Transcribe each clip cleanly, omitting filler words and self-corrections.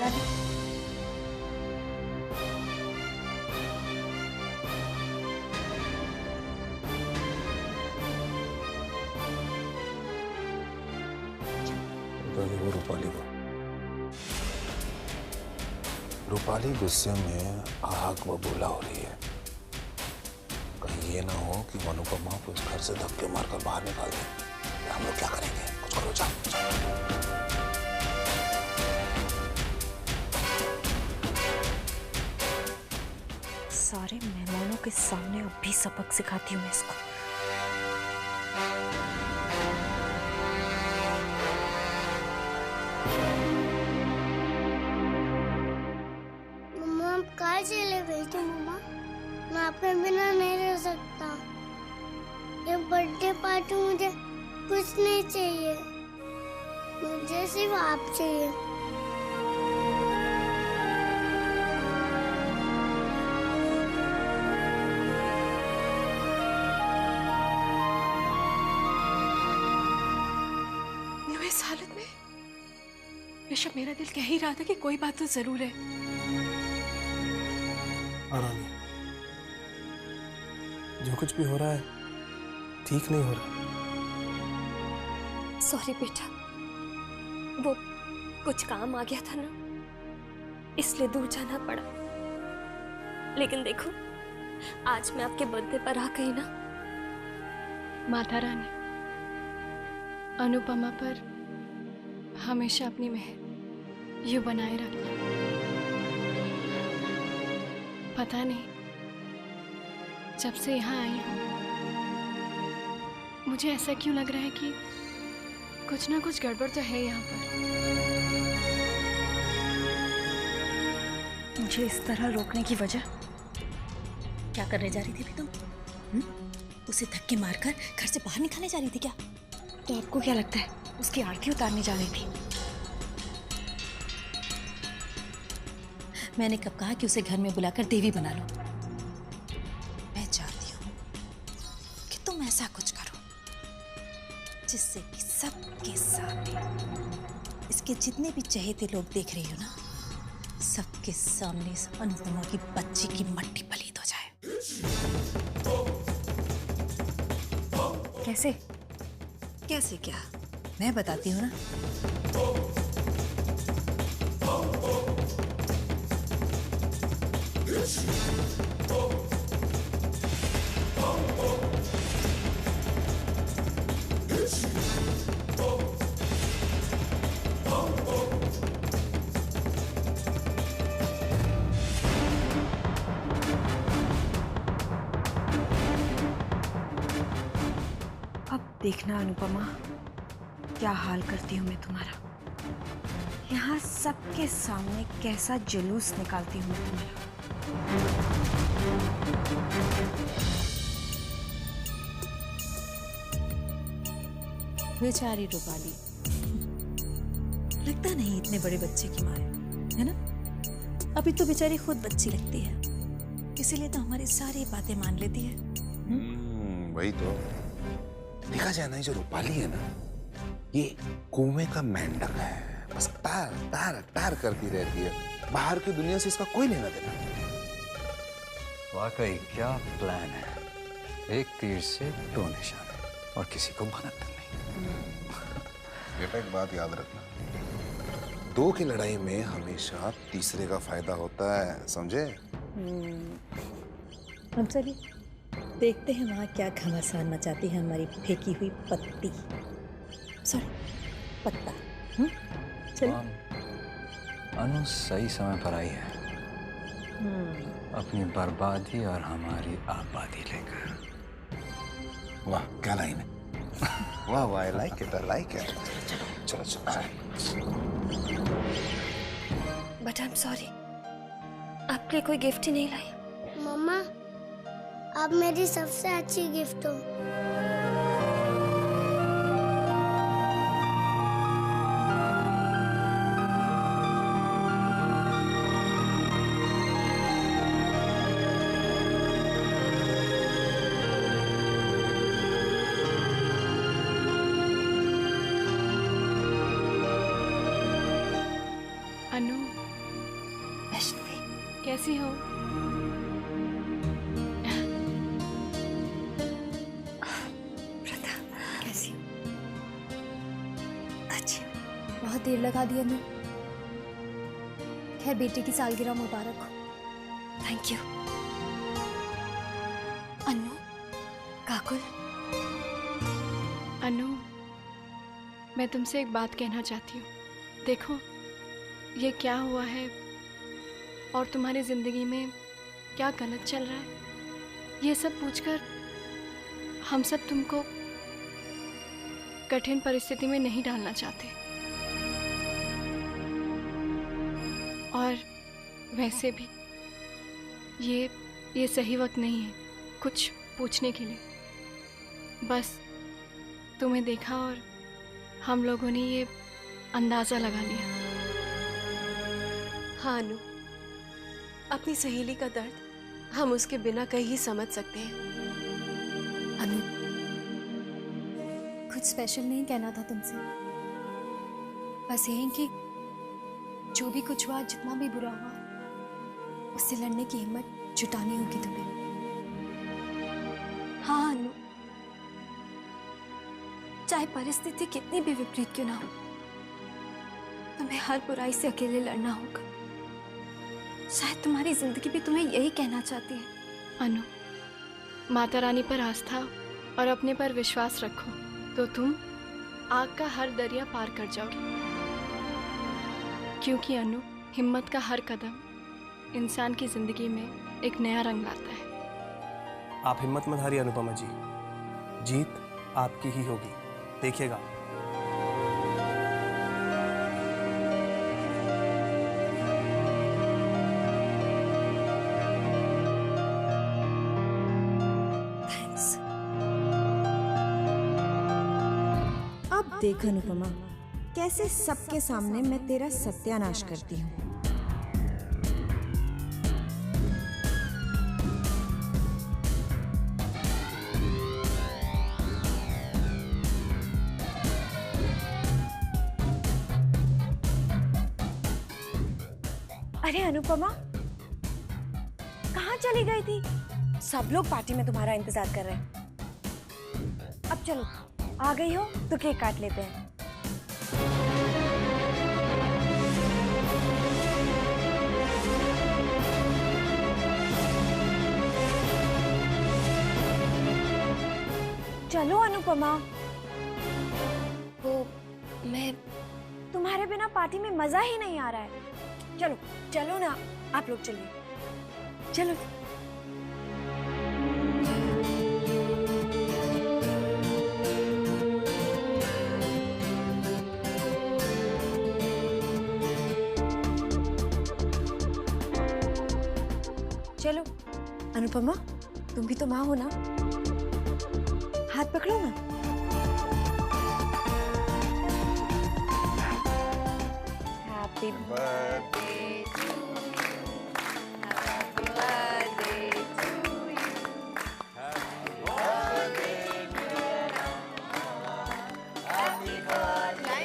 रानी, वो रूपाली गुस्से में आग बबूला हो रही है। कहीं ये ना हो कि अनुपमा को इस घर से धक्के मारकर बाहर निकाल दे। हम लोग क्या करेंगे? कुछ करो, जाओ। सारे मेहमानों के सामने अब भी सबक सिखाती हूँ मैं इसको। मम्मा आप कहाँ चले गई थी? मम्मा मैं आपके बिना नहीं रह सकता। ये बर्थडे पार्टी मुझे कुछ नहीं चाहिए, मुझे सिर्फ आप चाहिए। इस हालत में बेशक मेरा दिल कह ही रहा था कि कोई बात तो जरूर है। रानी, जो कुछ भी हो रहा है ठीक नहीं हो रहा। सॉरी बेटा, वो कुछ काम आ गया था ना, इसलिए दूर जाना पड़ा। लेकिन देखो, आज मैं आपके बर्थडे पर आ गई ना। माता रानी, अनुपमा पर हमेशा अपनी मेहर यूं बनाए रखना। पता नहीं, जब से यहाँ आई हूँ मुझे ऐसा क्यों लग रहा है कि कुछ ना कुछ गड़बड़ तो है यहाँ पर। मुझे इस तरह रोकने की वजह? क्या करने जा रही थी तुम? उसे धक्के मारकर घर से बाहर निकालने जा रही थी क्या? तो आपको क्या लगता है उसकी आरती उतारने जा रही थी? मैंने कब कहा कि उसे घर में बुलाकर देवी बना लो? मैं चाहती हूँ कि तुम ऐसा कुछ करो जिससे कि सबके सामने, इसके जितने भी चहेते लोग देख रही हो ना, सबके सामने इस अनुपमा की बच्ची की मट्टी पलीत हो जाए। कैसे? कैसे क्या? मैं बताती हूँ ना। अब देखना अनुपमा, क्या हाल करती हूँ मैं तुम्हारा। यहाँ सबके सामने कैसा जुलूस निकालती हूँ मैं तुम्हारा। बेचारी रूपाली, लगता नहीं इतने बड़े बच्चे की माँ है ना? अभी तो बेचारी खुद बच्ची लगती है, इसीलिए तो हमारी सारी बातें मान लेती है। वही तो देखा जाए ना, जो रूपाली है ना, ये कुएं का मेंढक है। बस तार तार तार करती रहती है, बाहर की दुनिया से इसका कोई लेना देना। वाकई क्या प्लान है, एक तीर से दो निशाने, और किसी को भनक नहीं। बेटा एक बात याद रखना, दो की लड़ाई में हमेशा तीसरे का फायदा होता है, समझे? हम चलिए देखते हैं वहाँ क्या घमासान मचाती है हमारी फेंकी हुई पत्ती, सॉरी पत्ता। चलिए। अनु सही समय पर आई है, अपनी बर्बादी और हमारी आबादी लेकर। वाह क्या लाइन है। वाह वाह, I like it, I like it. चलो चलो। बट आई एम सॉरी, आपके लिए कोई गिफ्ट ही नहीं लाई। मम्मा आप मेरी सबसे अच्छी गिफ्ट हो। अनु, कैसी हो? प्रथा कैसी हो? अच्छी हो। बहुत देर लगा दी अनु। खैर बेटे की सालगिरह मुबारक हो। Thank you. अनु, काकुल, अनु, मैं तुमसे एक बात कहना चाहती हूँ। देखो, ये क्या हुआ है और तुम्हारी जिंदगी में क्या गलत चल रहा है, ये सब पूछकर हम सब तुमको कठिन परिस्थिति में नहीं डालना चाहते। और वैसे भी ये सही वक्त नहीं है कुछ पूछने के लिए। बस तुम्हें देखा और हम लोगों ने ये अंदाजा लगा लिया। हाँ अनु, अपनी सहेली का दर्द हम उसके बिना कहीं समझ सकते हैं। अनु, कुछ स्पेशल नहीं कहना था तुमसे, बस यही कि जो भी कुछ हुआ, जितना भी बुरा हुआ, उससे लड़ने की हिम्मत जुटानी होगी तुम्हें। हाँ अनु, चाहे परिस्थिति कितनी भी विपरीत क्यों ना हो, तुम्हें हर बुराई से अकेले लड़ना होगा। शायद तुम्हारी जिंदगी भी तुम्हें यही कहना चाहती है। अनु, माता रानी पर आस्था और अपने पर विश्वास रखो तो तुम आग का हर दरिया पार कर जाओगे। क्योंकि अनु, हिम्मत का हर कदम इंसान की जिंदगी में एक नया रंग लाता है। आप हिम्मत मत हारिए अनुपमा जी, जीत आपकी ही होगी, देखिएगा। अब देख अनुपमा, कैसे सबके सामने मैं तेरा सत्यानाश करती हूँ। अरे अनुपमा, कहाँ चली गई थी? सब लोग पार्टी में तुम्हारा इंतजार कर रहे हैं। अब चलो, आ गई हो तो केक काट लेते हैं। चलो अनुपमा। वो मैं तुम्हारे बिना पार्टी में मजा ही नहीं आ रहा है। चलो चलो ना, आप लोग चलिए, चलो। चलो अनुपमा, तुम भी तो माँ हो ना, हाथ पकड़ो ना। Happy birthday to you, happy birthday to you, happy birthday happy birthday.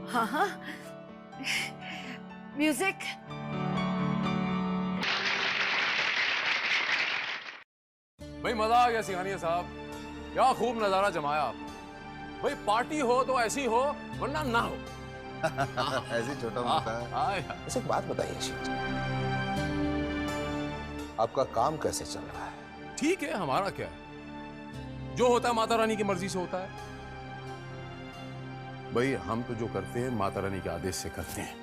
हाँ हाँ, म्यूजिक। भाई मजा आ गया सिंघानिया साहब, क्या खूब नजारा जमाया आप। भाई पार्टी हो तो ऐसी हो, वरना ना हो। ऐसे छोटा मोटा है। ऐसे एक बात बताइए शिव जी, आपका काम कैसे चल रहा है? ठीक है, हमारा क्या है, जो होता है माता रानी की मर्जी से होता है। भाई हम तो जो करते हैं माता रानी के आदेश से करते हैं,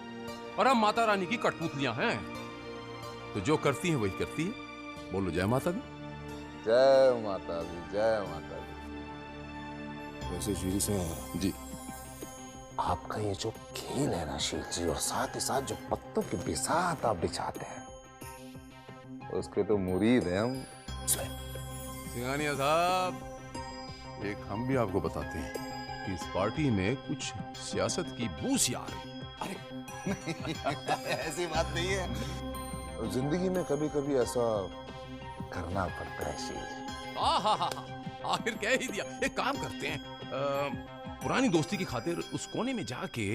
और हम माता रानी की कठपुतलियां हैं, तो जो करती हैं वही करती है। बोलो जय माता दी। जय माता दी, जय माता दी। वैसे शील सिंह जी, आपका ये जो खेल है ना शील जी, और साथ ही साथ जो पत्तों के बिसात आप बिछाते हैं, उसके तो मुरीद हैं हम। सिंघानिया साहब, एक हम भी आपको बताते हैं, आपकी इस पार्टी में कुछ सियासत की बू सी आ रही है। अरे ऐसी बात नहीं है, जिंदगी में कभी कभी ऐसा करना पड़ता है शीर। आखिर कह ही दिया। एक काम करते हैं, पुरानी दोस्ती की खातिर उस कोने में जाके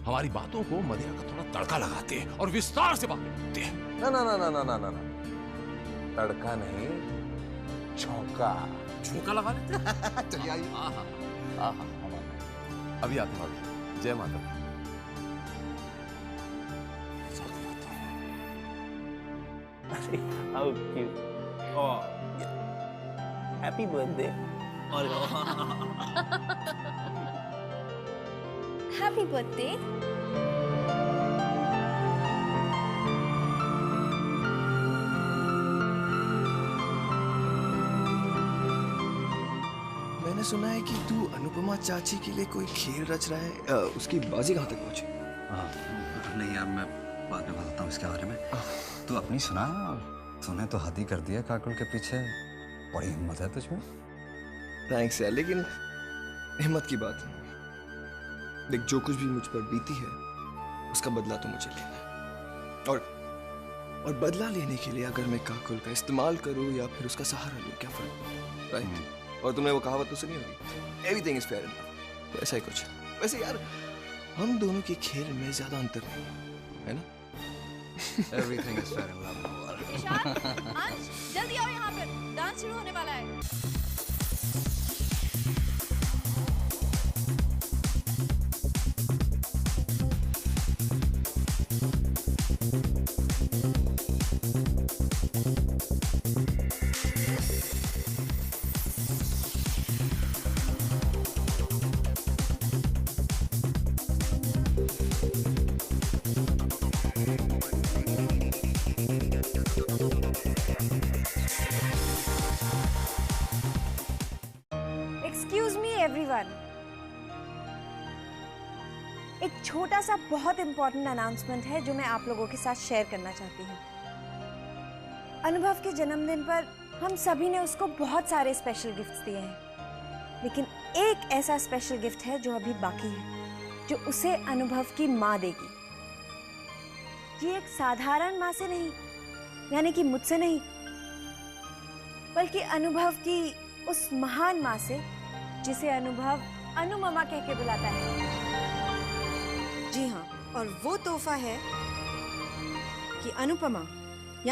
हमारी बातों को मदिरा का थोड़ा तड़का लगाते हैं और विस्तार से बातें करते हैं। ना ना ना ना ना ना ना ना, तड़का नहीं, छौंका। छौंका लगा लेते। चलिए आइए। अभी आते हैं। जय माता दी। How cute. Oh, yeah. Happy birthday. Happy birthday. मैंने सुना है कि तू अनुपमा चाची के लिए कोई खेल रच रहा है। उसकी बाजी कहाँ तक पहुंची? नहीं यार, मैं बाद में बताता हूँ इसके बारे में। तू अपनी सुना। तूने तो हद ही कर दिया काकुल के पीछे। बड़ी हिम्मत है तुझमें। थैंक्स यार, लेकिन हिम्मत की बात नहीं। देख, जो कुछ भी मुझ पर बीती है उसका बदला तो मुझे लेना है। और बदला लेने के लिए अगर मैं काकुल का इस्तेमाल करूं या फिर उसका सहारा लूं, क्या फर्क? राइट। और तुमने वो कहावत तो सुनी होगी, एवरीथिंग इज फेयर इनफ। ऐसा ही कुछ। वैसे यार, हम दोनों के खेल में ज्यादा अंतर नहीं है ना? Everything is fair in love. Ishaan, Ansh, जल्दी आओ यहाँ पर, डांस शुरू होने वाला है। एक्सक्यूज मी एवरीवन, एक छोटा सा बहुत इंपॉर्टेंट अनाउंसमेंट है जो मैं आप लोगों के साथ शेयर करना चाहती हूँ। अनुभव के जन्मदिन पर हम सभी ने उसको बहुत सारे स्पेशल गिफ्ट्स दिए हैं, लेकिन एक ऐसा स्पेशल गिफ्ट है जो अभी बाकी है, जो उसे अनुभव की माँ देगी। ये एक साधारण माँ से नहीं, यानी कि मुझसे नहीं, बल्कि अनुभव की उस महान माँ से जिसे अनुभव अनुममा कह के बुलाता है। जी हाँ, और वो तोहफा है कि अनुपमा